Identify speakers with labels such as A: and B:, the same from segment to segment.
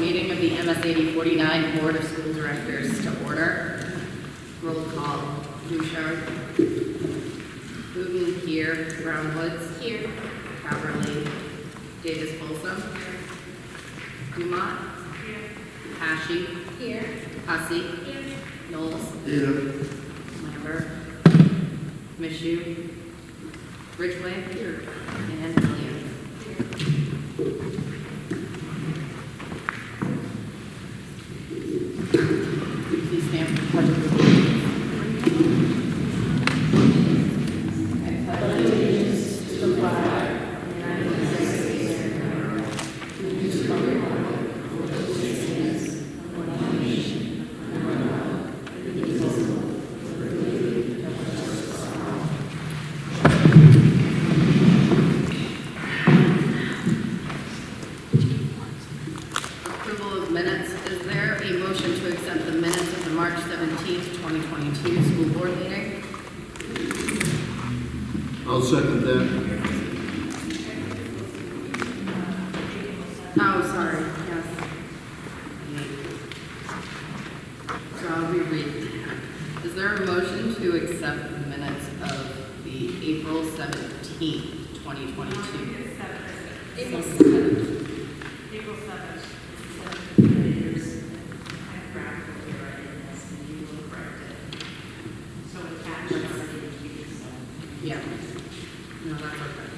A: meeting of the MSAD 49 Board of School Directors to order. Roll call. Bouchard. Booten here. Brownwoods here. Caverly. Davis Folsom. Dumont. Here. Hashi. Here. Hussey. Here. Knowles.
B: Here.
A: Lambert. Mishu. Ridgeway. Here. And Williams. Please stand for the pledge of allegiance. I pledge allegiance to the flag of the United States of America, to the republic for which it stands, one nation, under God, indivisible, with liberty and justice for all. Approval of minutes. Is there a motion to accept the minutes of the March 17th, 2022 school board meeting?
B: I'll second that.
A: Oh, sorry, yes. So I'll reread. Is there a motion to accept the minutes of the April 17th, 2022? April 7th.
C: April 7th. So attached already to you, so.
A: Yeah. No, that's okay.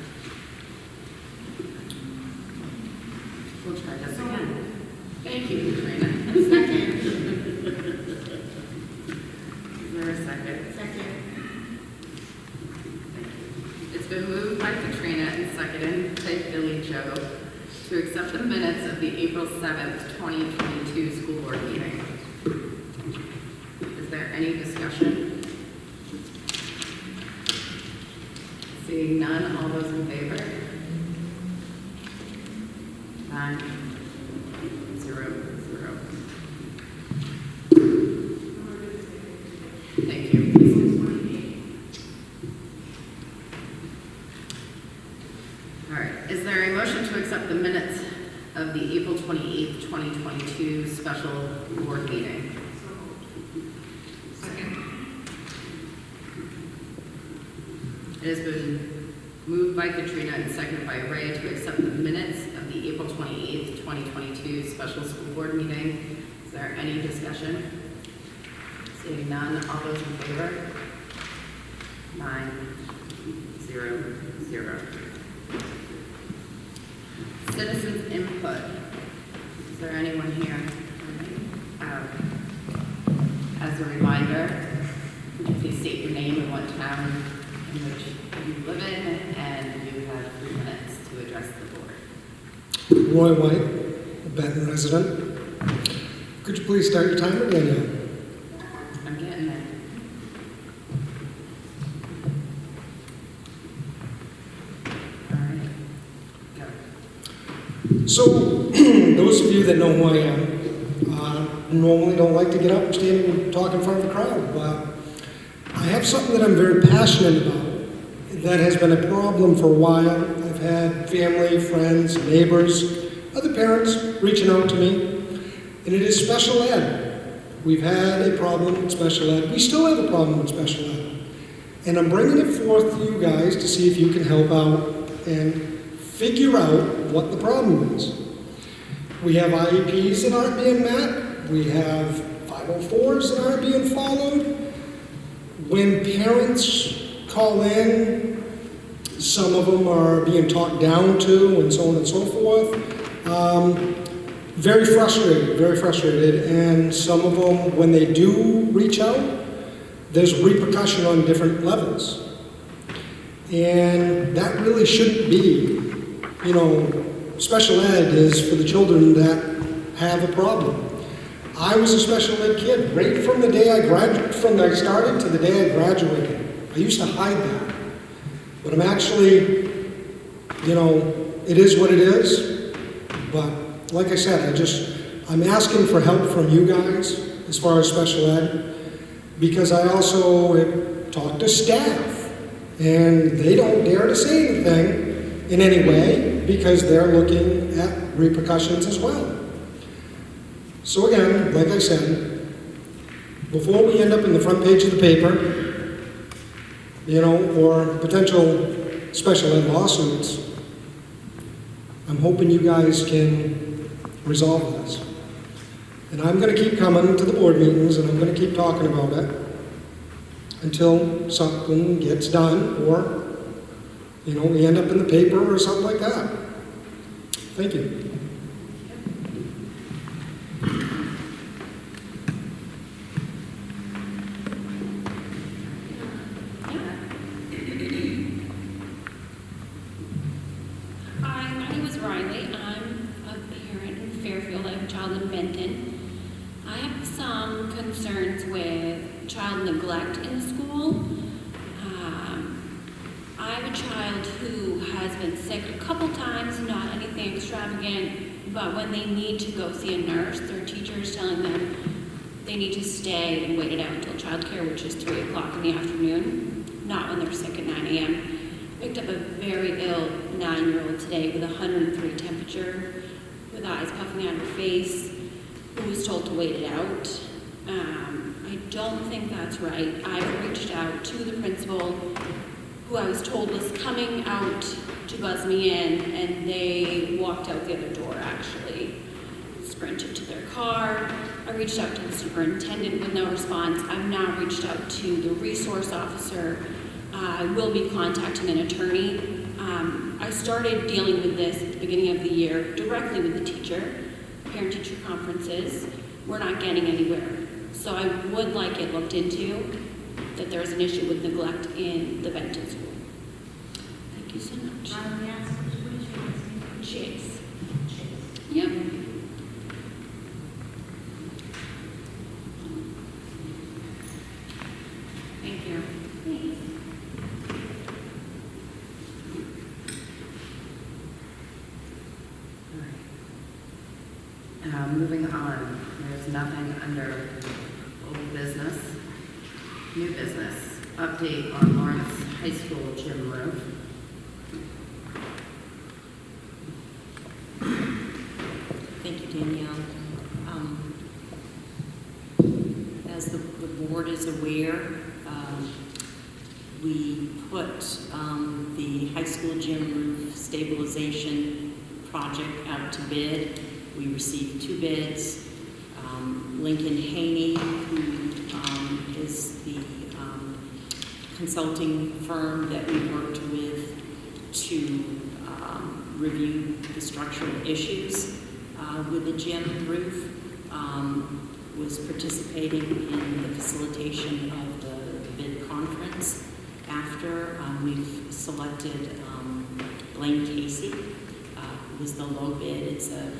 A: We'll try this again. Thank you, Katrina. Second. Is there a second? Second. It's been moved by Katrina and seconded by Billy Joe to accept the minutes of the April 7th, 2022 school board meeting. Is there any discussion? Seeing none, all those in favor? 9, 0, 0. Thank you. All right, is there a motion to accept the minutes of the April 28th, 2022 special board meeting?
C: Second.
A: It has been moved by Katrina and seconded by Ray to accept the minutes of the April 28th, 2022 special school board meeting. Is there any discussion? Seeing none, all those in favor? 9, 0, 0. Citizens input. Is there anyone here? As a reminder, please state your name and what town in which you live in, and you have 3 minutes to address the board.
D: Roy White, Benton resident. Could you please start your timer again?
A: I'm getting there. All right, go.
D: So, those of you that know who I am, normally don't like to get up and stand and talk in front of a crowd, but I have something that I'm very passionate about that has been a problem for a while. I've had family, friends, neighbors, other parents reaching out to me, and it is special ed. We've had a problem with special ed. We still have a problem with special ed. And I'm bringing it forth to you guys to see if you can help out and figure out what the problem is. We have IEPs that aren't being met. We have 504s that aren't being followed. When parents call in, some of them are being talked down to and so on and so forth. Very frustrated. And some of them, when they do reach out, there's repercussion on different levels. And that really shouldn't be. You know, special ed is for the children that have a problem. I was a special ed kid right from the day I started to the day I graduated. I used to hide that. But I'm actually, you know, it is what it is. But like I said, I'm asking for help from you guys as far as special ed, because I also talk to staff and they don't dare to say anything in any way because they're looking at repercussions as well. So again, like I said, before we end up in the front page of the paper, you know, or potential special ed lawsuits, I'm hoping you guys can resolve this. And I'm going to keep coming to the board meetings and I'm going to keep talking about it until something gets done or, you know, we end up in the paper or something like that. Thank you.
E: Hi, my name is Riley. I'm a parent in Fairfield. I have a child in Benton. I have some concerns with child neglect in school. I have a child who has been sick a couple times, not anything extravagant, but when they need to go see a nurse, their teacher is telling them they need to stay and wait it out until childcare, which is 3 o'clock in the afternoon, not when they're sick at 9 a.m. Picked up a very ill 9-year-old today with 103 temperature, with eyes puffing out of her face, who was told to wait it out. I don't think that's right. I've reached out to the principal, who I was told was coming out to buzz me in, and they walked out the other door, actually. Sprinted to their car. I reached out to the superintendent with no response. I've now reached out to the resource officer. I will be contacting an attorney. I started dealing with this at the beginning of the year directly with the teacher, parent-teacher conferences. We're not getting anywhere. So I would like it looked into, that there's an issue with neglect in the Benton school. Thank you so much.
C: Riley asked, what is your last name?
E: Chase. Yep.
A: Thank you.
E: Thanks.
A: All right. Moving on, there's nothing under old business. New business, update on Lawrence High School gym roof.
F: Thank you, Danielle. As the board is aware, we put the high school gym roof stabilization project out to bid. We received 2 bids. Lincoln Haney, who is the consulting firm that we worked with to review the structural issues with the gym roof, was participating in the facilitation of the bid conference. After, we've selected Blaine Casey, who was the low bid. It's a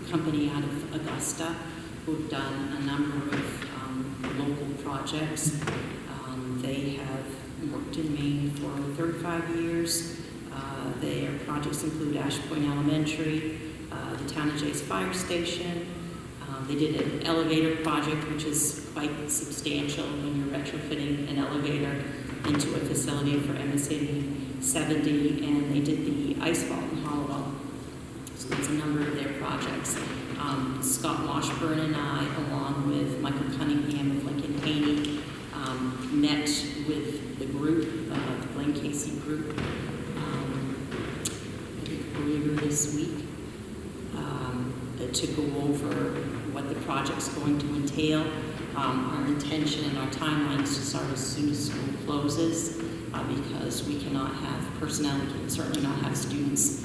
F: company out of Augusta who've done a number of local projects. They have worked in Maine for 35 years. Their projects include Ash Point Elementary, the Town of Jay's Fire Station. They did an elevator project, which is quite substantial when you're retrofitting an elevator into a facility for MSAD 70, and they did the ice vault in Hollowell. So that's a number of their projects. Scott Washburn and I, along with Michael Cunningham of Lincoln Haney, met with the group, the Blaine Casey group, I think earlier this week, to go over what the project's going to entail. Our intention and our timeline is to start as soon as school closes, because we cannot have personnel, we can certainly not have students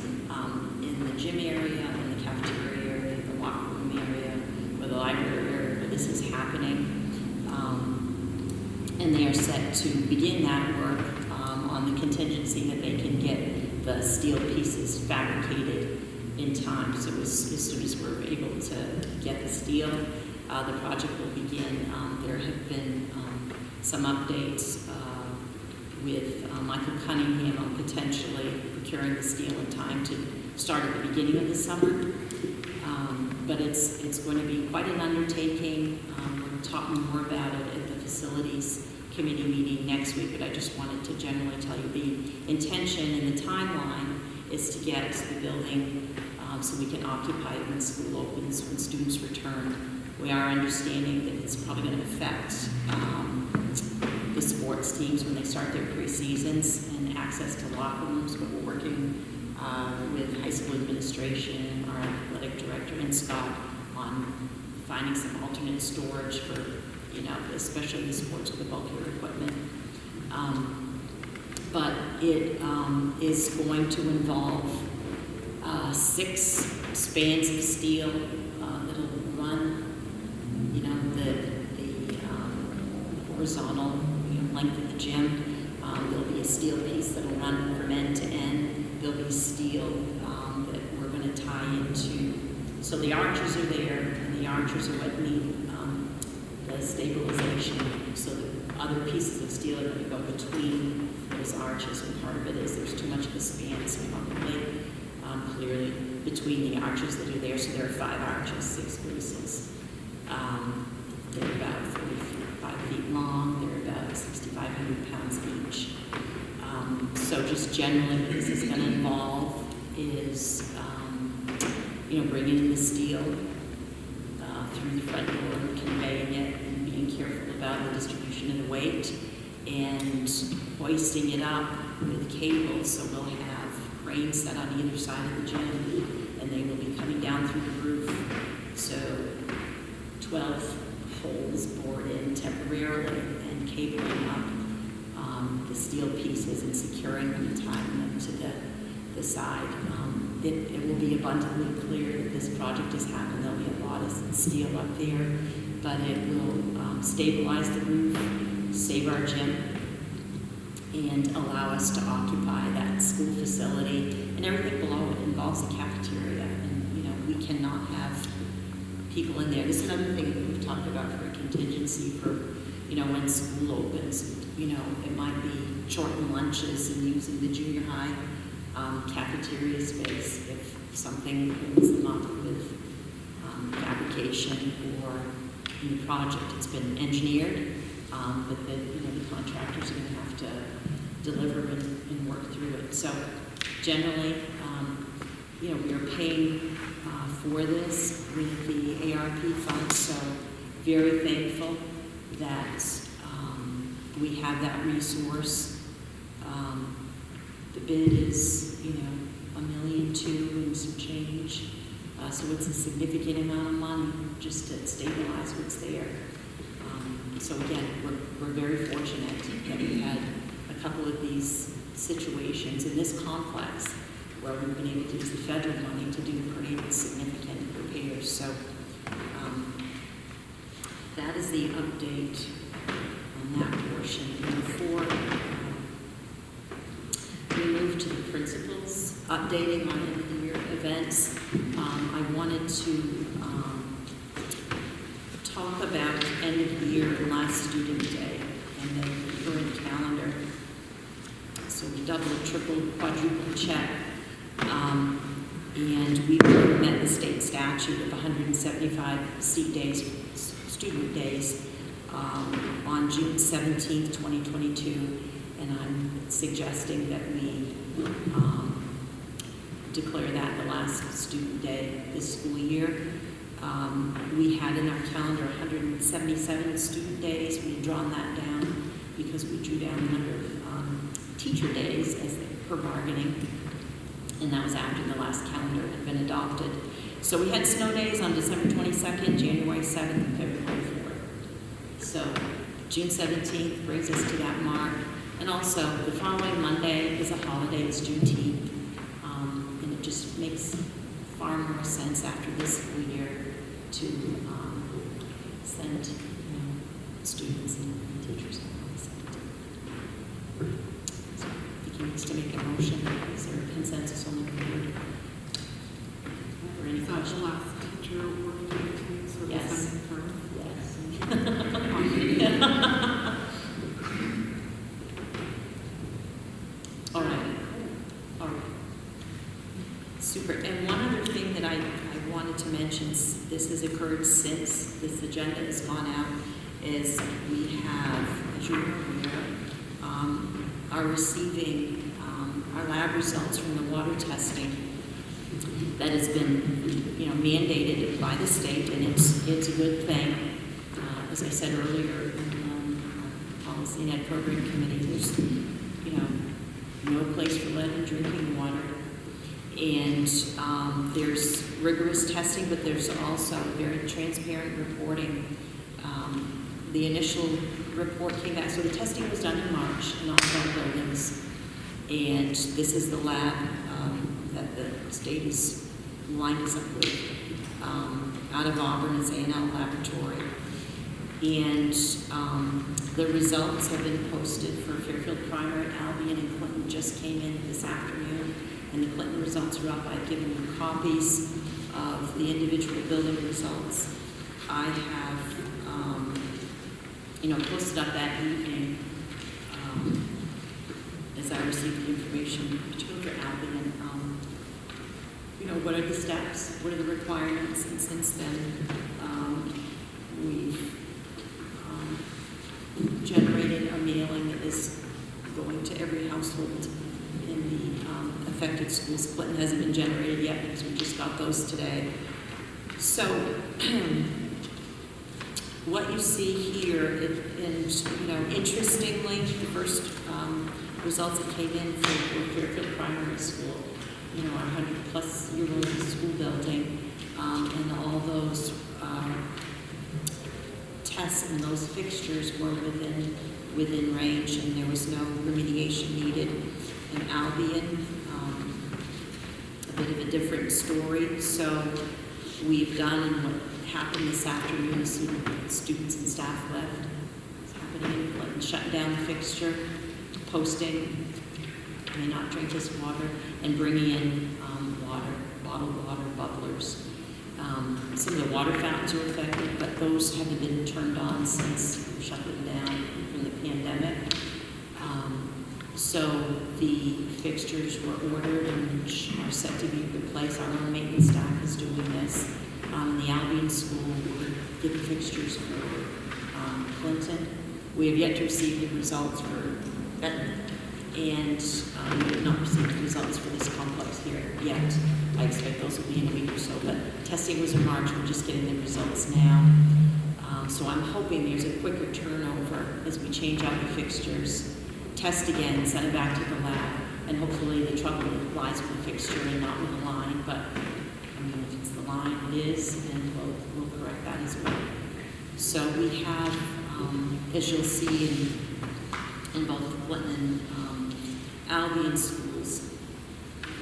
F: in the gym area, in the cafeteria area, the locker room area, or the library area where this is happening. And they are set to begin that work on the contingency that they can get the steel pieces fabricated in time. So as soon as we're able to get the steel, the project will begin. There have been some updates with Michael Cunningham on potentially procuring the steel in time to start at the beginning of the summer. But it's going to be quite an undertaking. We're talking more about it at the facilities committee meeting next week, but I just wanted to generally tell you the intention and the timeline is to get the building so we can occupy it when school opens, when students return. We are understanding that it's probably going to affect the sports teams when they start their pre-seasons and access to locker rooms, but we're working with high school administration, our athletic director, and Scott on finding some alternate storage for, especially the sports with the bulkier equipment. But it is going to involve 6 spans of steel that'll run, the horizontal length of the gym. There'll be a steel piece that'll run from end to end. There'll be steel that we're going to tie into. So the arches are there, and the arches are what need the stabilization. So the other pieces of steel are going to go between those arches, and part of it is there's too much of a span, so probably clearly between the arches that are there. So there are 5 arches, 6 bases. They're about 45 feet long. They're about 6,500 pounds each. So just generally what this is going to involve is, bringing in the steel through the front door and conveying it and being careful about the distribution of the weight and hoisting it up with cables. So we'll have cranes set on either side of the gym, and they will be coming down through the roof. So 12 holes bored in temporarily and cabling up the steel pieces and securing them and tying them to the side. It will be abundantly clear that this project is happening. There'll be a lot of steel up there, but it will stabilize the roof, save our gym, and allow us to occupy that school facility. And everything below it involves a cafeteria, and we cannot have people in there. This is another thing that we've talked about for a contingency for, when school opens. It might be shortened lunches and using the junior high cafeteria space if something holds them up with fabrication or new project. It's been engineered, but the contractors are going to have to deliver and work through it. So generally, we are paying for this with the ARP funds, so very thankful that we have that resource. The bid is, $1.2 million and some change. So it's a significant amount of money just to stabilize what's there. So again, we're very fortunate that we had a couple of these situations in this complex where we've been able to use the federal money to do pretty significant repairs. So that is the update on that portion. And before we move to the principals, updating on end-of-the-year events, I wanted to talk about end of the year and last student day and the current calendar. So we double, triple, quadruple check. And we met the state statute of 175 student days on June 17th, 2022. And I'm suggesting that we declare that the last student day this school year. We had in our calendar 177 student days. We had drawn that down because we drew down the number of teacher days as per bargaining, and that was after the last calendar had been adopted. So we had snow days on December 22nd, January 7th, and February 4th. So June 17th brings us to that mark. And also, the following Monday is a holiday, it's Juneteenth, and it just makes far more sense after this school year to send students and teachers home on the 17th. So, if he needs to make a motion, is there a consensus on the board? Or any
G: Is that the
F: questions?
G: last teacher working day, so the
F: Yes.
G: second term?
F: Yes. All right. All right. Super. And one other thing that I wanted to mention, this has occurred since this agenda has gone out, is we have, as you're aware, are receiving our lab results from the water testing that has been, mandated by the state, and it's a good thing. As I said earlier, in Policy and Ed Program Committee, there's, no place for lead in drinking water. And there's rigorous testing, but there's also very transparent reporting. The initial report came back, so the testing was done in March in all of our buildings. And this is the lab that the state has lined us up with. Out of Auburn is A&L Laboratory. And the results have been posted for Fairfield Primary, Albion, and Clinton just came in this afternoon. And the Clinton results are up. I've given you copies of the individual building results. I have, posted up that evening as I received the information, particularly for Albion. What are the steps? What are the requirements? And since then, we've generated a mailing that is going to every household in the affected schools. Clinton hasn't been generated yet because we just got those today. So what you see here, interestingly, the first results that came in for Fairfield Primary School, our 100-plus-year-old school building, and all those tests and those fixtures were within range, and there was no remediation needed. In Albion, a bit of a different story. So we've done, and what happened this afternoon as students and staff left, it's happening in Clinton, shutting down the fixture, posting, may not drink this water, and bringing in water, bottled water, bubblers. Some of the water fountains were affected, but those haven't been turned on since we shut them down from the pandemic. So the fixtures were ordered and are set to be replaced. Our own maintenance staff is doing this. In the Albion School, we're getting fixtures for Clinton. We have yet to receive the results for Benton, and we have not received the results for this complex here yet. I expect those will be in a week or so, but testing was in March. We're just getting the results now. So I'm hoping there's a quicker turnover as we change out the fixtures, test again, send it back to the lab, and hopefully the trouble lies with the fixture and not with the line. But if it's the line, it is, and we'll correct that as well. So we have, as you'll see in both Clinton and Albion schools,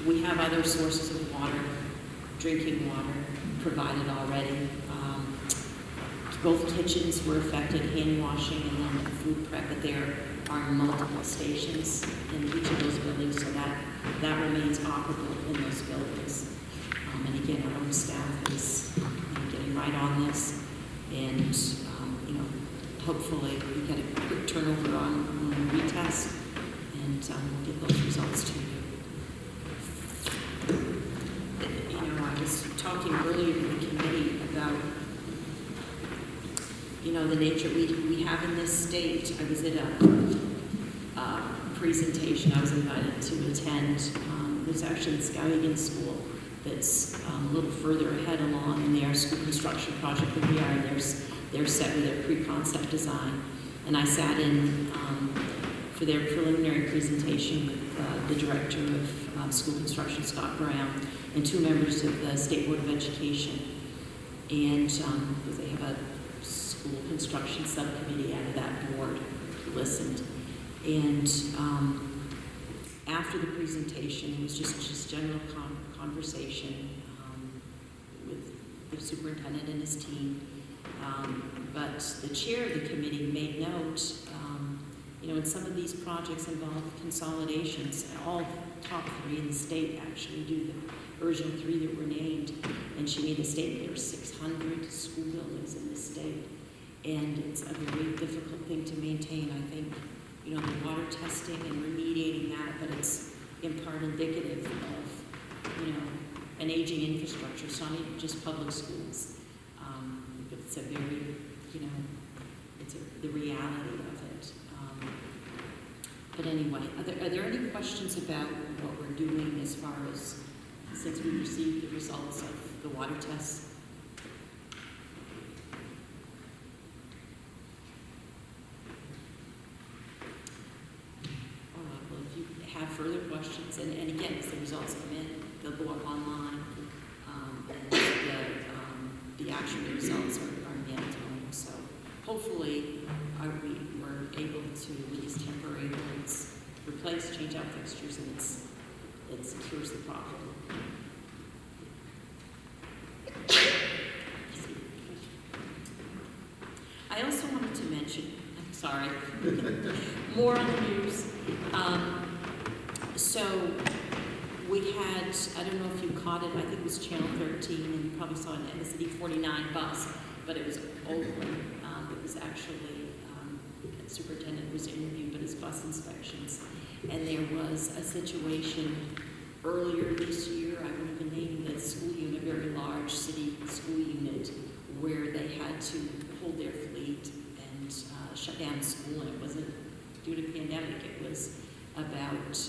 F: we have other sources of water, drinking water, provided already. Both kitchens were affected, hand washing and then food prep, but there are multiple stations in each of those buildings, so that remains operable in those buildings. And again, our own staff is getting right on this, and hopefully we get a quick turnover on when we retest, and we'll get those results to you. I was talking earlier in the committee about the nature we have in this state. I was at a presentation I was invited to attend. There's actually in Skowhegan School that's a little further ahead along in their school construction project than we are, and they're set with their pre-concept design. And I sat in for their preliminary presentation with the director of school construction, Scott Brown, and two members of the State Board of Education. And because they have a school construction subcommittee out of that board, listened. And after the presentation, it was just general conversation with the superintendent and his team. But the chair of the committee made note, and some of these projects involve consolidations. All top three in the state actually do the original three that were named. And she made a statement there were 600 school buildings in the state. And it's a very difficult thing to maintain, I think, the water testing and remediating that, but it's in part indicative of, an aging infrastructure. It's not even just public schools, but it's a very, it's the reality of it. But anyway, are there any questions about what we're doing as far as since we received the results of the water tests. Well, if you have further questions, and again, as the results come in, they'll go up online, and the actual results are mailed to them. So hopefully, we're able to, with these temporary lights, replace, change out fixtures, and it secures the problem. I also wanted to mention, I'm sorry, more on the news. So we had, I don't know if you caught it, I think it was Channel 13, and you probably saw an MSAD 49 bus, but it was Oakland. It was actually, the superintendent was interviewed, but his bus inspections. And there was a situation earlier this year, I would have been naming the school unit, a very large city school unit, where they had to hold their fleet and shut down school, and it wasn't due to pandemic, it was about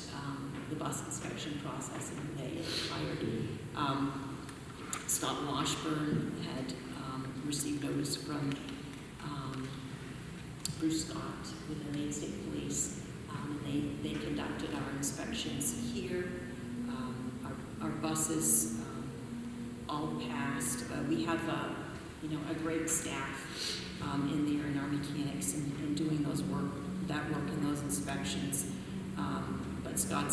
F: the bus inspection process, and they hired Scott Washburn had received notice from Bruce Scott with the Maine State Police, and they conducted our inspections here. Our buses all passed. We have a great staff in there, and our mechanics and doing that work and those inspections. But Scott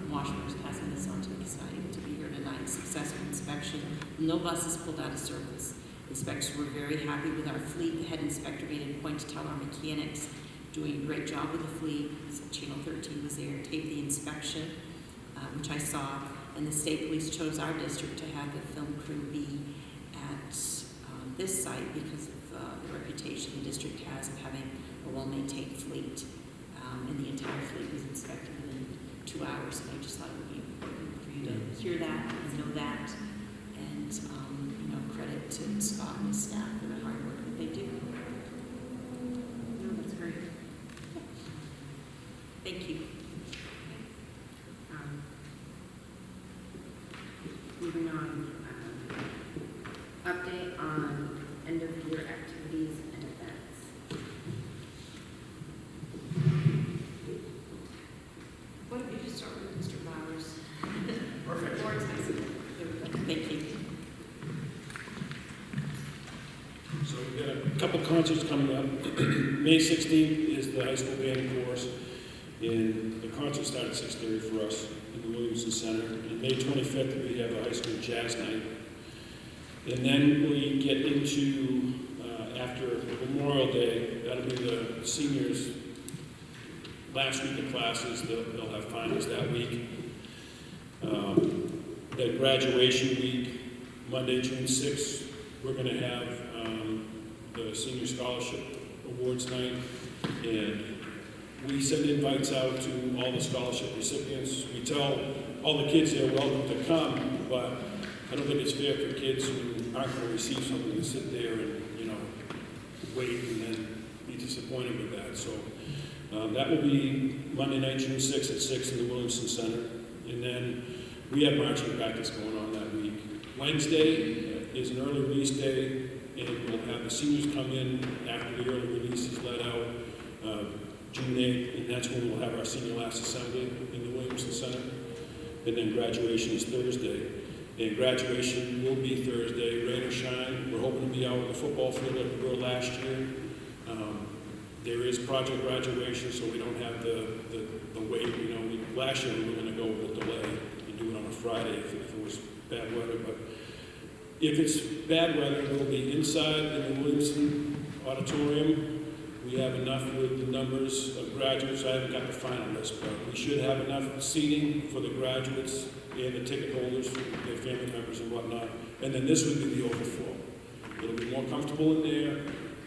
F: Washburn is passing this on to me, excited to be here tonight. Successful inspection. No buses pulled out of service. Inspectors were very happy with our fleet. The head inspector made it a point to tell our mechanics doing a great job with the fleet. So Channel 13 was there, taped the inspection, which I saw, and the state police chose our district to have the film crew be at this site because of the reputation the district has of having a well-maintained fleet. And the entire fleet was inspected within 2 hours, and I just thought it would be important for you to hear that and know that. And credit to Scott and his staff for the hard work that they do.
A: No, that's great.
F: Thank you.
A: Moving on, update on end of year activities and events.
G: Why don't you just start with Mr. Bowers?
H: Perfect.
G: Lawrence has it.
F: Thank you.
H: So we've got a couple concerts coming up. May 16th is the high school band course, and the concert starts at 6:30 for us in the Williamson Center. And May 25th, we have a high school jazz night. And then we get into, after Memorial Day, that'll be the seniors' last week of classes. They'll have finals that week. That graduation week, Monday, June 6th, we're going to have the senior scholarship awards night, and we send invites out to all the scholarship recipients. We tell all the kids they're welcome to come, but I don't think it's fair for kids who aren't going to receive something to sit there and wait and then be disappointed with that. So that will be Monday night, June 6th at 6 in the Williamson Center, and then we have marching practice going on that week. Wednesday is an early release day, and we'll have the seniors come in after the early release is let out, June 8th, and that's when we'll have our senior last assembly in the Williamson Center. And then graduation is Thursday. And graduation will be Thursday, rain or shine. We're hoping to be out on the football field like we were last year. There is project graduation, so we don't have the wait. Last year we were going to go with a delay and do it on a Friday if it was bad weather. But if it's bad weather, we'll be inside in the Williamson Auditorium. We have enough with the numbers of graduates. I haven't got the final list, but we should have enough seating for the graduates and the ticket holders, their family members and whatnot. And then this would be the overflow. It'll be more comfortable in there,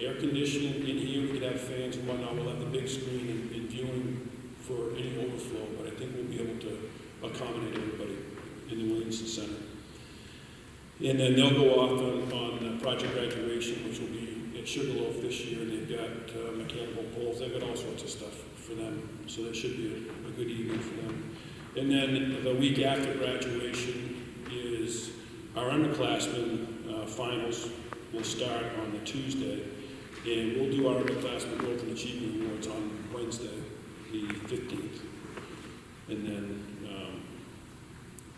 H: air conditioning in here. We could have fans and whatnot. We'll have the big screen and viewing for any overflow, but I think we'll be able to accommodate everybody in the Williamson Center. And then they'll go off on project graduation, which will be at Sugarloaf this year. They've got mechanical poles. They've got all sorts of stuff for them. So that should be a good evening for them. And then the week after graduation, Our underclassmen finals will start on the Tuesday, and we'll do our underclassmen growth and achievement awards on Wednesday, the 15th. And then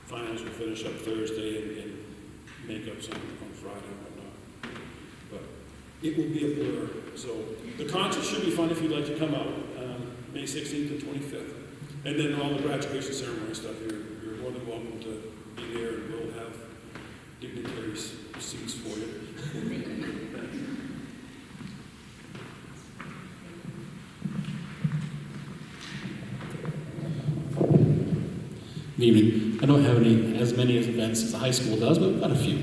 H: finals will finish up Thursday and make up some on Friday and whatnot. But it will be a blur. So the concert should be fun if you'd like to come out, May 16th and 25th. And then all the graduation ceremony stuff, you're more than welcome to be there, and we'll have dignitaries' seats for you.
I: Good evening. I don't have as many events as the high school does, but we've got a few.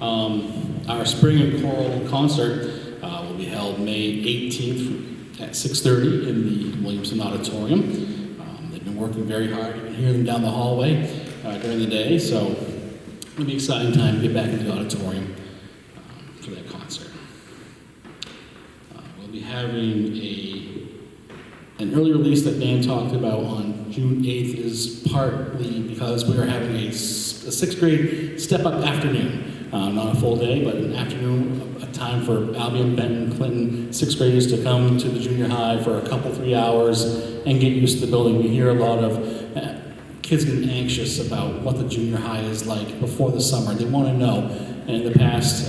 I: Our spring and choral concert will be held May 18th at 6:30 in the Williamson Auditorium. They've been working very hard. You can hear them down the hallway during the day, so it'll be an exciting time to get back into the auditorium for that concert. We'll be having an early release that Dan talked about on June 8th is partly because we are having a sixth grade step-up afternoon. Not a full day, but an afternoon, a time for Albion, Benton, Clinton, sixth graders to come to the junior high for a couple, 3 hours and get used to the building. We hear a lot of kids getting anxious about what the junior high is like before the summer. They want to know. And in the past,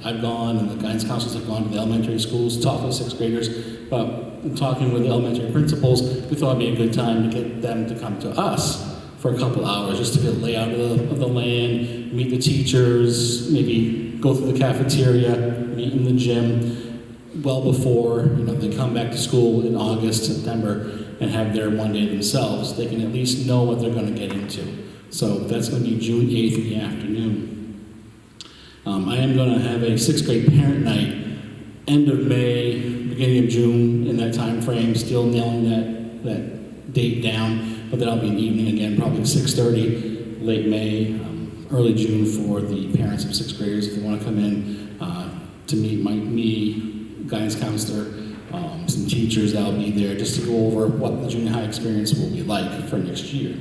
I: I've gone, and the guidance counselors have gone to the elementary schools, talked to the sixth graders, but in talking with the elementary principals, we thought it'd be a good time to get them to come to us for a couple hours, just to get a layout of the land, meet the teachers, maybe go through the cafeteria, meet in the gym, well before they come back to school in August, September, and have their one day themselves. They can at least know what they're going to get into. So that's going to be June 8th in the afternoon. I am going to have a sixth grade parent night, end of May, beginning of June, in that time frame, still nailing that date down, but that'll be an evening again, probably 6:30, late May, early June for the parents of sixth graders if they want to come in to meet me, guidance counselor, some teachers that'll be there just to go over what the junior high experience will be like for next year.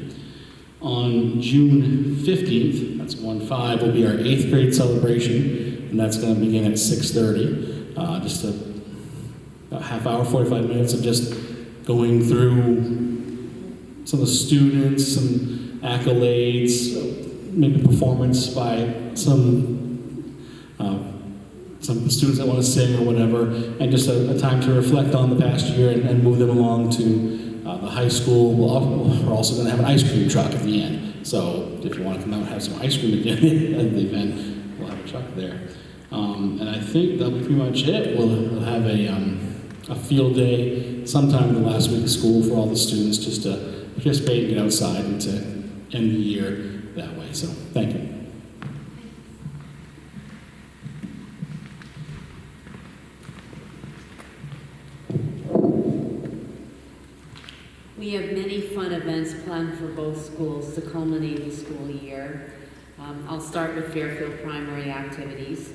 I: On June 15th, that's 1-5, will be our 8th grade celebration, and that's going to begin at 6:30. Just a half hour, 45 minutes of just going through some of the students, some accolades, maybe performance by some students that want to sing or whatever, and just a time to reflect on the past year and move them along to the high school. We're also going to have an ice cream truck at the end. So if you want to come out and have some ice cream at the event, we'll have a truck there. And I think that'll be pretty much it. We'll have a field day sometime in the last week of school for all the students just to participate and get outside and to end the year that way. So thank you.
J: We have many fun events planned for both schools to culminate the school year. I'll start with Fairfield primary activities.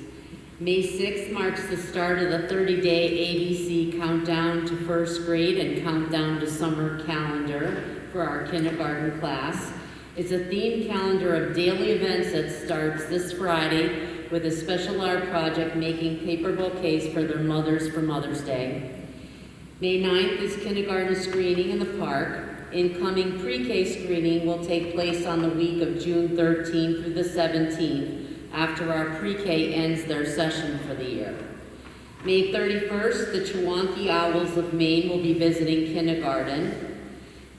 J: May 6th marks the start of the 30-day ABC countdown to first grade and countdown to summer calendar for our kindergarten class. It's a themed calendar of daily events that starts this Friday with a special art project making paper bouquets for their mothers for Mother's Day. May 9th is kindergarten screening in the park. Incoming pre-K screening will take place on the week of June 13th through the 17th after our pre-K ends their session for the year. May 31st, the Chewonki Owls of Maine will be visiting kindergarten.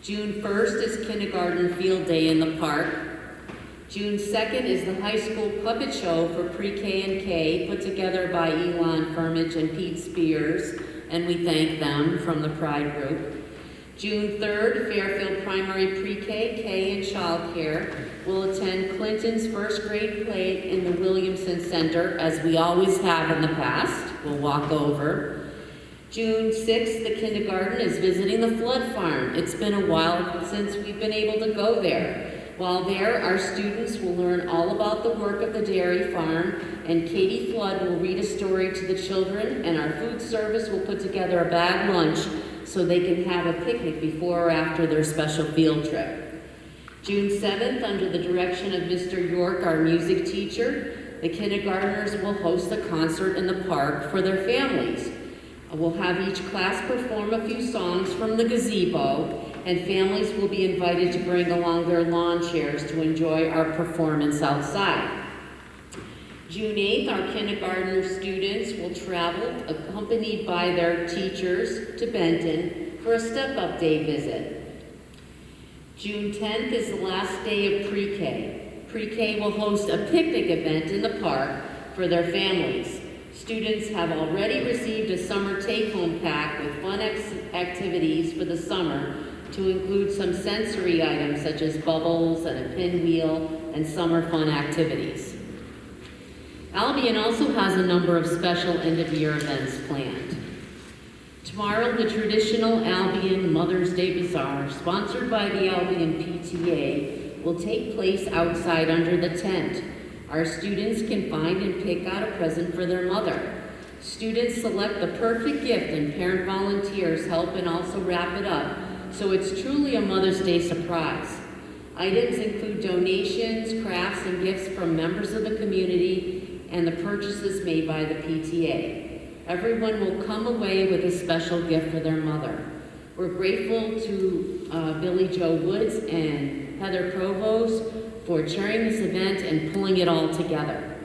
J: June 1st is kindergarten field day in the park. June 2nd is the high school puppet show for pre-K and K put together by Elon Firmage and Pete Spears, and we thank them from the Pride Group. June 3rd, Fairfield Primary Pre-K, K, and Child Care will attend Clinton's first grade play in the Williamson Center, as we always have in the past. We'll walk over. June 6th, the kindergarten is visiting the Flood Farm. It's been a while since we've been able to go there. While there, our students will learn all about the work of the dairy farm, and Katie Flood will read a story to the children, and our food service will put together a bag lunch so they can have a picnic before or after their special field trip. June 7th, under the direction of Mr. York, our music teacher, the kindergartners will host a concert in the park for their families. We'll have each class perform a few songs from the gazebo, and families will be invited to bring along their lawn chairs to enjoy our performance outside. June 8th, our kindergartner students will travel, accompanied by their teachers, to Benton for a step-up day visit. June 10th is the last day of pre-K. Pre-K will host a picnic event in the park for their families. Students have already received a summer take-home pack with fun activities for the summer to include some sensory items such as bubbles and a pinwheel and summer fun activities. Albion also has a number of special end-of-year events planned. Tomorrow, the traditional Albion Mother's Day Bazaar, sponsored by the Albion PTA, will take place outside under the tent. Our students can find and pick out a present for their mother. Students select the perfect gift and parent volunteers help and also wrap it up, so it's truly a Mother's Day surprise. Items include donations, crafts, and gifts from members of the community and the purchases made by the PTA. Everyone will come away with a special gift for their mother. We're grateful to Billy Joe Woods and Heather Provost for chairing this event and pulling it all together.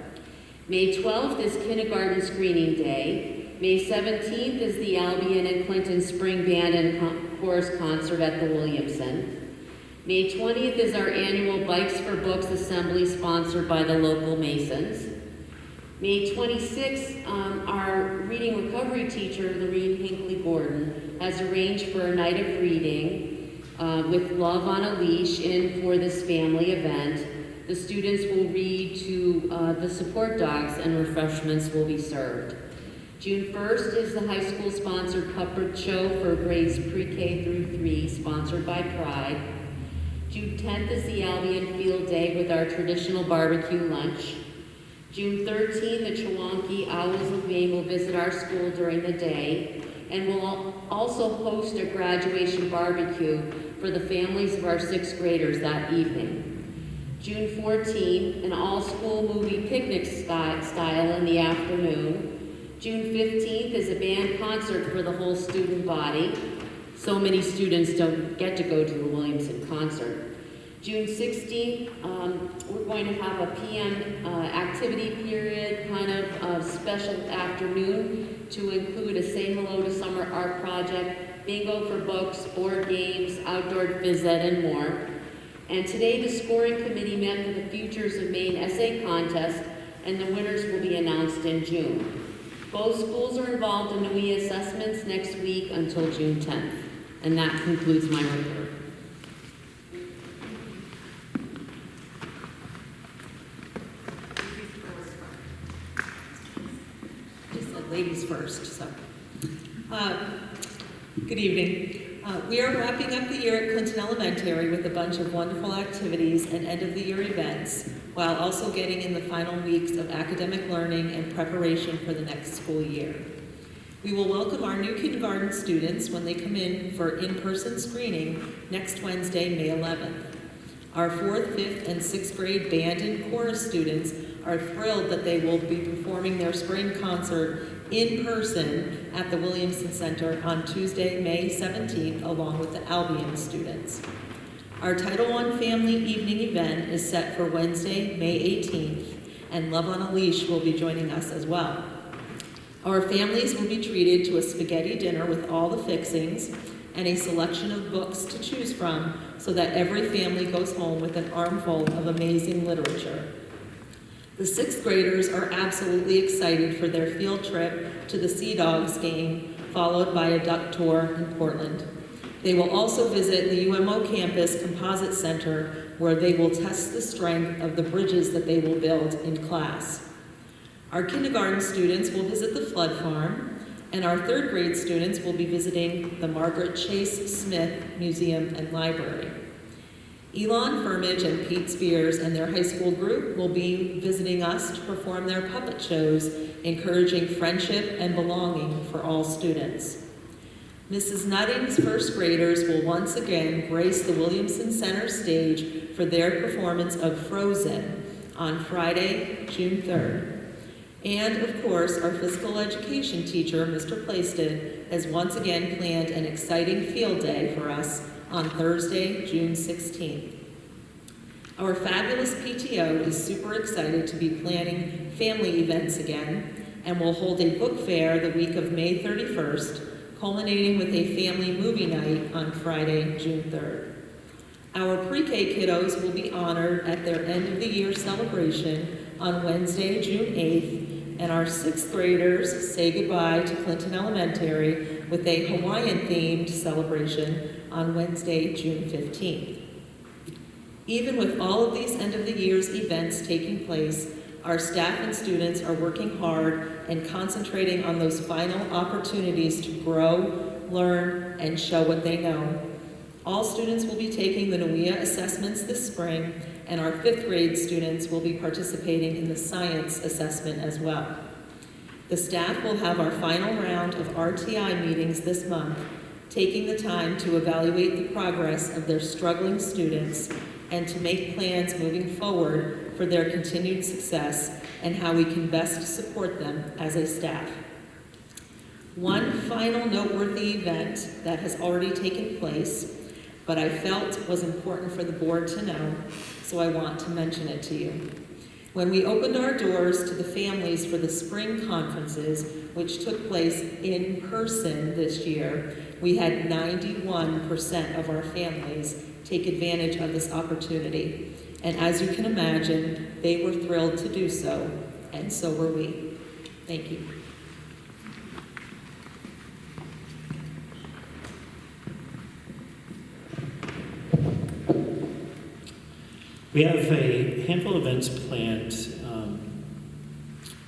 J: May 12th is Kindergarten Screening Day. May 17th is the Albion and Clinton Spring Band and Chorus Concert at the Williamson. May 20th is our annual Bikes for Books Assembly sponsored by the local Masons. May 26th, our reading recovery teacher, Lorene Hinckley-Gordon, has arranged for a night of reading with Love on a Leash in for this family event. The students will read to the support dogs and refreshments will be served. June 1st is the high school sponsored puppet show for grades pre-K through 3, sponsored by Pride. June 10th is the Albion Field Day with our traditional barbecue lunch. June 13th, the Chewonki Owls of Maine will visit our school during the day, and we'll also host a graduation barbecue for the families of our 6th graders that evening. June 14th, an all-school movie picnic style in the afternoon. June 15th is a band concert for the whole student body. So many students don't get to go to the Williamson concert. June 16th, we're going to have a PM activity period, kind of special afternoon to include a Say Hello to Summer art project, bingo for books, board games, outdoor phys ed, and more. And today the scoring committee met for the Futures of Maine essay contest, and the winners will be announced in June. Both schools are involved in the WE assessments next week until June 10th. And that concludes my report.
K: Ladies first, so. Good evening. We are wrapping up the year at Clinton Elementary with a bunch of wonderful activities and end-of-the-year events, while also getting in the final weeks of academic learning and preparation for the next school year. We will welcome our new kindergarten students when they come in for in-person screening next Wednesday, May 11th. Our 4th, 5th, and 6th grade band and chorus students are thrilled that they will be performing their spring concert in person at the Williamson Center on Tuesday, May 17th, along with the Albion students. Our Title I Family Evening event is set for Wednesday, May 18th, and Love on a Leash will be joining us as well. Our families will be treated to a spaghetti dinner with all the fixings and a selection of books to choose from so that every family goes home with an armful of amazing literature. The 6th graders are absolutely excited for their field trip to the Sea Dogs game, followed by a duck tour in Portland. They will also visit the UMO campus composite center, where they will test the strength of the bridges that they will build in class. Our kindergarten students will visit the Flood Farm, and our 3rd grade students will be visiting the Margaret Chase Smith Museum and Library. Elon Firmage and Pete Spears and their high school group will be visiting us to perform their puppet shows, encouraging friendship and belonging for all students. Mrs. Nutting's 1st graders will once again grace the Williamson Center stage for their performance of Frozen on Friday, June 3rd. And of course, our physical education teacher, Mr. Plaisted, has once again planned an exciting field day for us on Thursday, June 16th. Our fabulous PTO is super excited to be planning family events again, and will hold a book fair the week of May 31st, culminating with a family movie night on Friday, June 3rd. Our pre-K kiddos will be honored at their end of the year celebration on Wednesday, June 8th, and our 6th graders say goodbye to Clinton Elementary with a Hawaiian-themed celebration on Wednesday, June 15th. Even with all of these end-of-the-year's events taking place, our staff and students are working hard and concentrating on those final opportunities to grow, learn, and show what they know. All students will be taking the NWEA assessments this spring, and our 5th grade students will be participating in the science assessment as well. The staff will have our final round of RTI meetings this month, taking the time to evaluate the progress of their struggling students and to make plans moving forward for their continued success and how we can best support them as a staff. One final noteworthy event that has already taken place, but I felt was important for the board to know, so I want to mention it to you. When we opened our doors to the families for the spring conferences, which took place in person this year, we had 91% of our families take advantage of this opportunity. And as you can imagine, they were thrilled to do so, and so were we. Thank you.
L: We have a handful of events planned.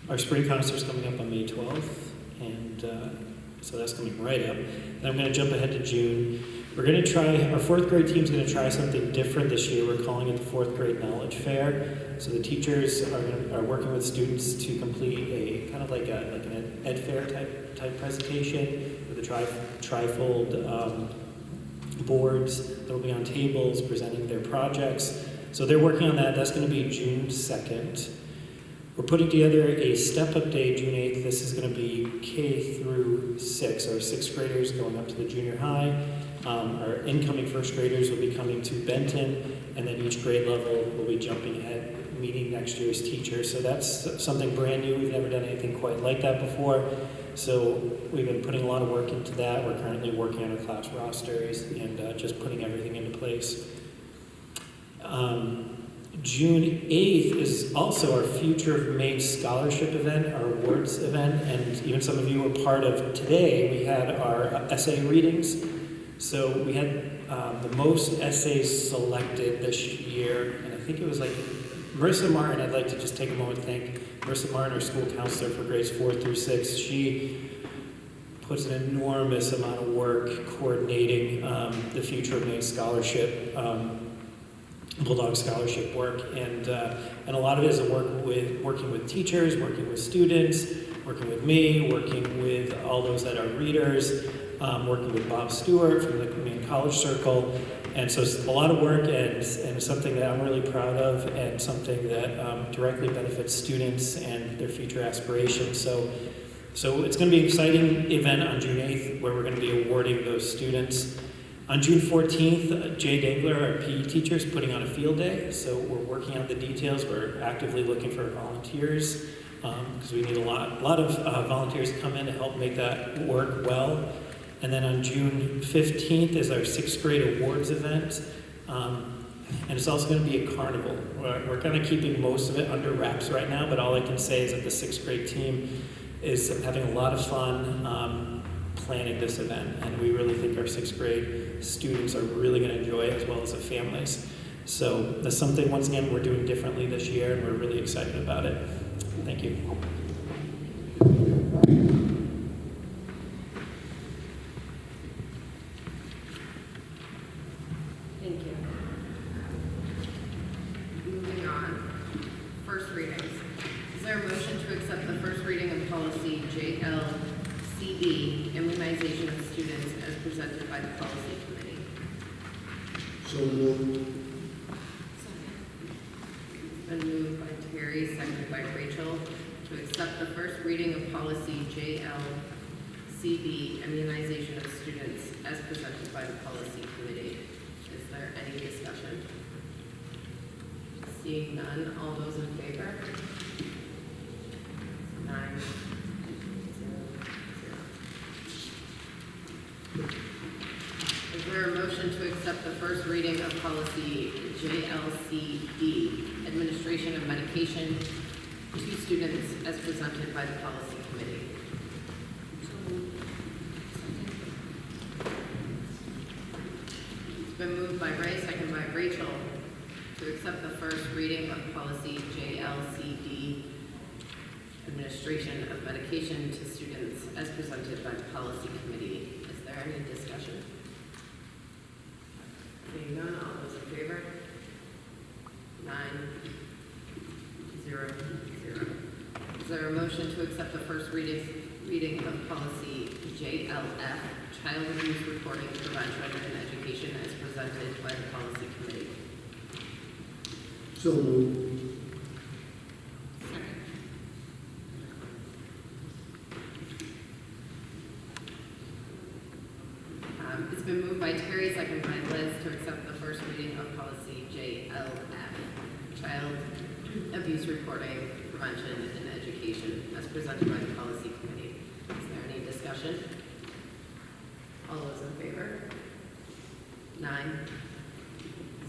L: Our spring concert's coming up on May 12th, and so that's coming right up. And I'm going to jump ahead to June. We're going to try, our 4th grade team's going to try something different this year. We're calling it the 4th grade knowledge fair. So the teachers are working with students to complete a kind of like an ed fair type presentation with a trifold boards that will be on tables presenting their projects. So they're working on that. That's going to be June 2nd. We're putting together a step-up day June 8th. This is going to be K through 6, our 6th graders going up to the junior high. Our incoming 1st graders will be coming to Benton, and then each grade level will be jumping ahead, meeting next year's teachers. So that's something brand new. We've never done anything quite like that before. So we've been putting a lot of work into that. We're currently working on our class rosters and just putting everything into place. June 8th is also our Future of Maine Scholarship event, our awards event, and even some of you were part of today. We had our essay readings. So we had the most essays selected this year, and I think it was like Marissa Martin. I'd like to just take a moment to thank Marissa Martin, our school counselor for grades 4 through 6. She puts an enormous amount of work coordinating the Future of Maine Scholarship, Bulldog Scholarship work, and a lot of it is working with teachers, working with students, working with me, working with all those that are readers, working with Bob Stewart from the Maine College Circle. And so it's a lot of work and something that I'm really proud of and something that directly benefits students and their future aspirations. So it's going to be an exciting event on June 8th where we're going to be awarding those students. On June 14th, Jay Dangler, our PE teacher, is putting on a field day. So we're working on the details. We're actively looking for volunteers because we need a lot of volunteers to come in to help make that work well. And then on June 15th is our 6th grade awards event. And it's also going to be a carnival. We're kind of keeping most of it under wraps right now, but all I can say is that the 6th grade team is having a lot of fun planning this event. And we really think our 6th grade students are really going to enjoy it, as well as the families. So that's something, once again, we're doing differently this year, and we're really excited about it. Thank you.
A: Thank you. Moving on, first readings. Is there a motion to accept the first reading of policy JLCE, immunization of students, as presented by the policy committee?
B: So moved.
A: to accept the first reading of policy JLCB, immunization of students, as presented by the policy committee. Is there any discussion? Seeing none, all those in favor? 9, 0, 0. Is there a motion to accept the first reading of policy JLCD, administration of medication to students, as presented by the policy committee? It's been moved by Ray, second by Rachel, to accept the first reading of policy JLCD, administration of medication to students, as presented by the policy committee. Is there any discussion? Seeing none, all those in favor? 9, 0, 0. Is there a motion to accept the first reading of policy JLF, child abuse reporting, prevention, and education, as presented by the policy committee?
B: So moved.
A: It's been moved by Terry, second by Liz, to accept the first reading of policy JLF, child abuse reporting, prevention, and education, as presented by the policy committee. Is there any discussion? All those in favor? 9,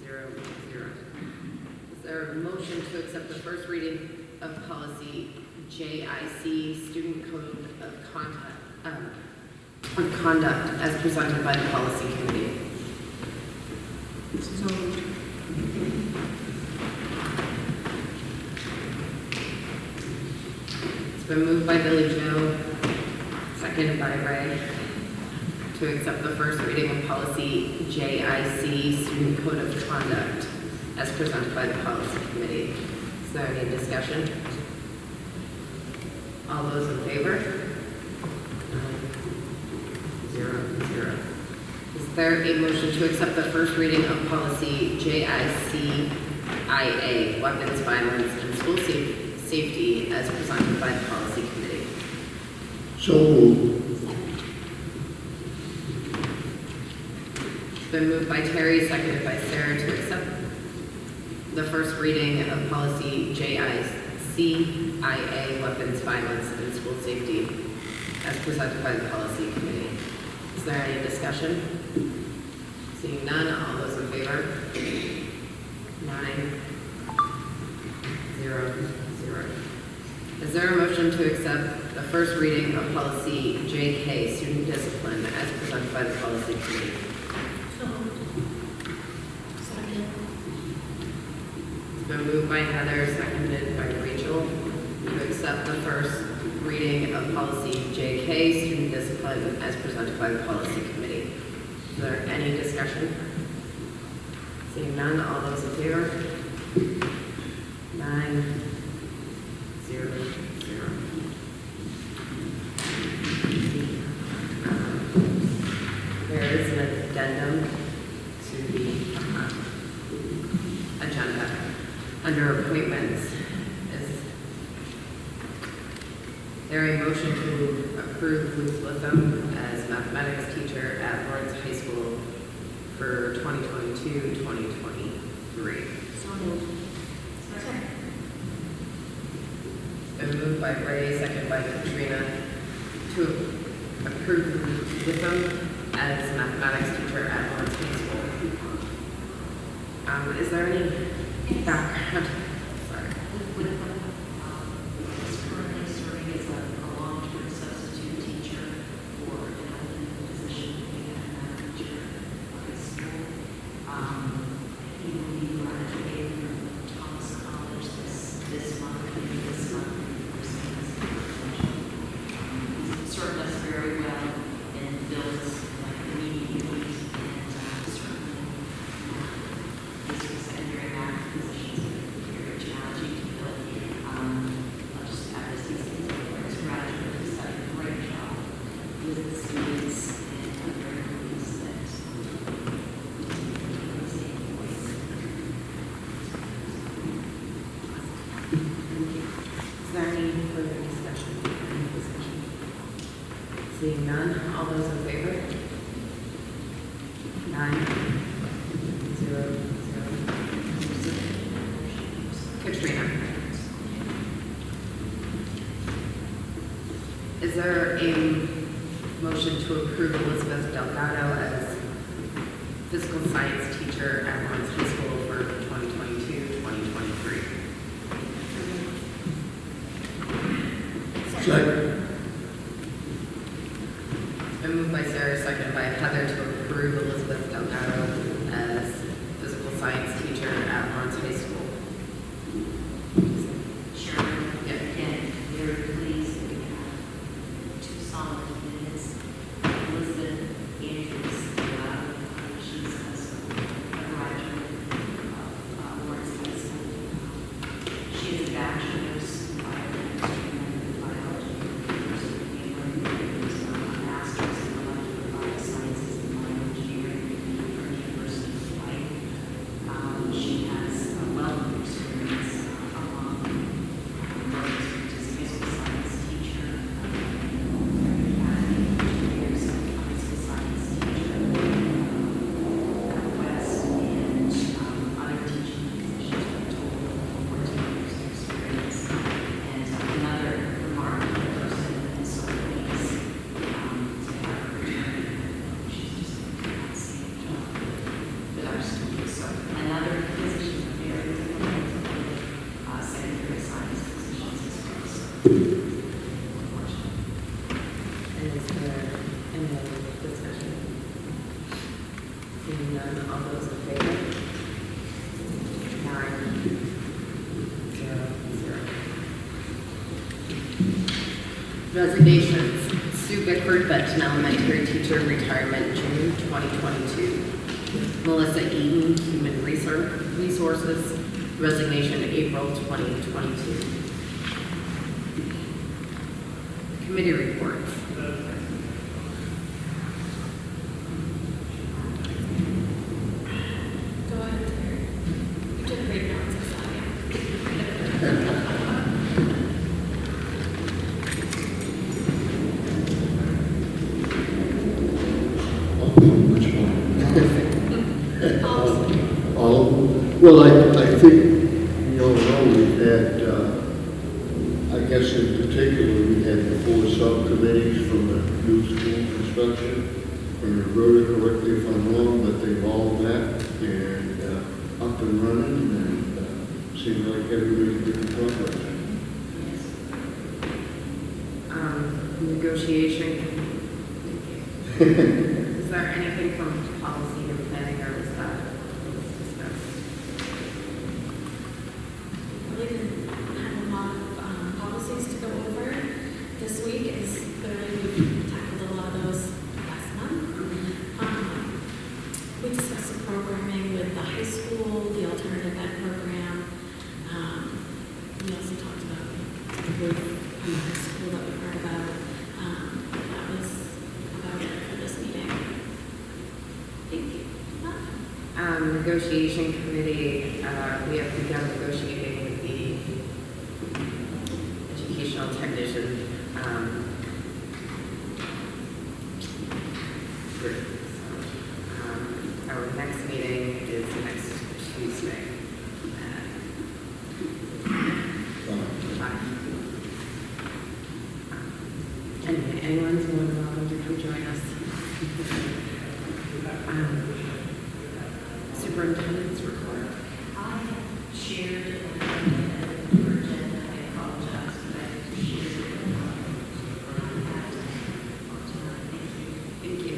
A: 0, 0. Is there a motion to accept the first reading of policy JIC, student code of conduct, as presented by the policy committee?
G: So moved.
A: It's been moved by Billy Joe, seconded by Ray, to accept the first reading of policy JIC, student code of conduct, as presented by the policy committee. Is there any discussion? All those in favor? 0, 0. Is there a motion to accept the first reading of policy JICIA, weapons, violence, and school safety, as presented by the policy committee?
B: So moved.
A: It's been moved by Terry, seconded by Sarah, to accept the first reading of policy JICIA, weapons, violence, and school safety, as presented by the policy committee. Is there any discussion? Seeing none, all those in favor? 9, 0, 0. Is there a motion to accept the first reading of policy JK, student discipline, as presented by the policy committee?
C: So moved. Second.
A: It's been moved by Heather, seconded by Rachel, to accept the first reading of policy JK, student discipline, as presented by the policy committee. Is there any discussion? Seeing none, all those in favor? 9, 0, 0. There is an addendum to the agenda under appointments. Is there a motion to approve Ruth Litham as mathematics teacher at Lawrence High School for 2022-2023?
G: So moved. Second.
A: Been moved by Ray, second by Katrina, to approve Ruth Litham as mathematics teacher at Lawrence High School. Is there any background? Sorry.
F: Is currently serving as a long-term substitute teacher for an open position being a math teacher at high school. He will be graduating from Thomas College this month, maybe this month. He's served us very well and built immediately, and certainly this was entering our positions for the year.
A: there any further discussion? Any discussion? Seeing none, all those in favor? 9, 0, 0. Katrina. Is there a motion to approve Elizabeth Delgado as physical science teacher at Lawrence High School for 2022-2023?
B: second,
A: It's been moved by Sarah, seconded by Heather to approve Elizabeth Delgado as physical science teacher at Lawrence High School.
G: Sure.
A: Yeah.
G: Again, very pleased that we have 2 solid candidates. Elizabeth Andrews, she's a graduate of Lawrence High School. She has a bachelor's in biology, University of Cambridge, a master's in molecular biosciences and bioengineering from the University of Hawaii. She has a wealth of experience among physical science teacher, years of physical science teacher at West, and other teaching positions with a total of 14 years of experience. And another remarkable person in so many ways to have her return. She's just an outstanding job with our students. So another position very difficult to get secondary science positions as well. So unfortunately.
A: And is there any other discussion? Seeing none, all those in favor? 9, 0, 0. Resignations. Sue Bickford, Benton Elementary Teacher, retirement June 2022. Melissa Eaton, Human Resources, resignation April 2022. Committee reports.
C: Go ahead, Terry. You took great notes, I saw you.
B: which one?
C: Awesome.
B: All of them? Well, I think, you all know, we've had, I guess in particular, we had the 4 subcommittees from the new school construction. And Roberta, correctly if I'm wrong, but they've all met and up and running, and seems like everybody's making progress.
A: Negotiation. Is there anything from policy and planning, or was that discussed?
C: Really didn't have a lot of policies to go over. This week is clearly we tackled a lot of those last month. We discussed the programming with the high school, the alternative ed program. We also talked about the roof in the high school that we heard about. That was about it for this meeting. Thank you.
A: Negotiation committee, we have begun negotiating with the educational technician group. So, our next meeting is next Tuesday. Anyway, anyone's more than welcome to come join us. Superintendent's report.
G: I shared your agenda. I apologize, but I shared it.
A: Thank you.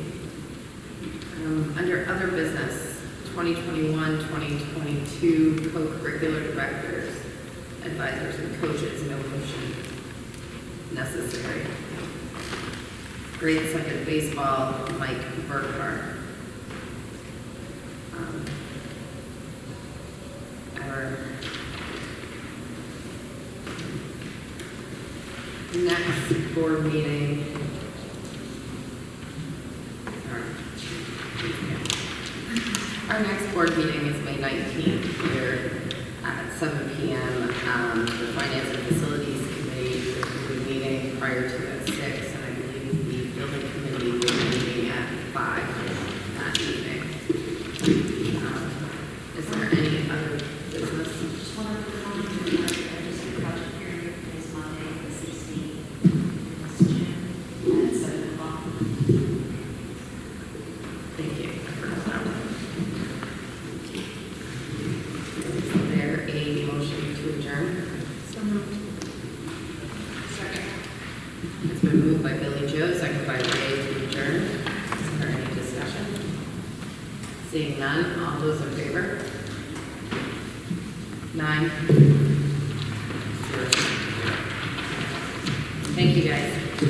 A: Under other business, 2021-2022 co-curricular directors, advisors, and coaches, no motion necessary. Grade 2 baseball, Mike Burkhart. Our next board meeting, our next board meeting is May 19th here at 7 p.m. The Finance and Facilities Committee prior to at 6, and I believe the building committee will be meeting at 5 that evening. Is there any other business?
G: Just one other comment, the project hearing is Monday, the 16th, in this June, at 7 o'clock.
A: Thank you. I forgot that one. Is there a motion to adjourn?
C: So moved.
A: It's been moved by Billy Joe, second by Ray to adjourn. Is there any discussion? Seeing none, all those in favor? 9. 0. Thank you, guys.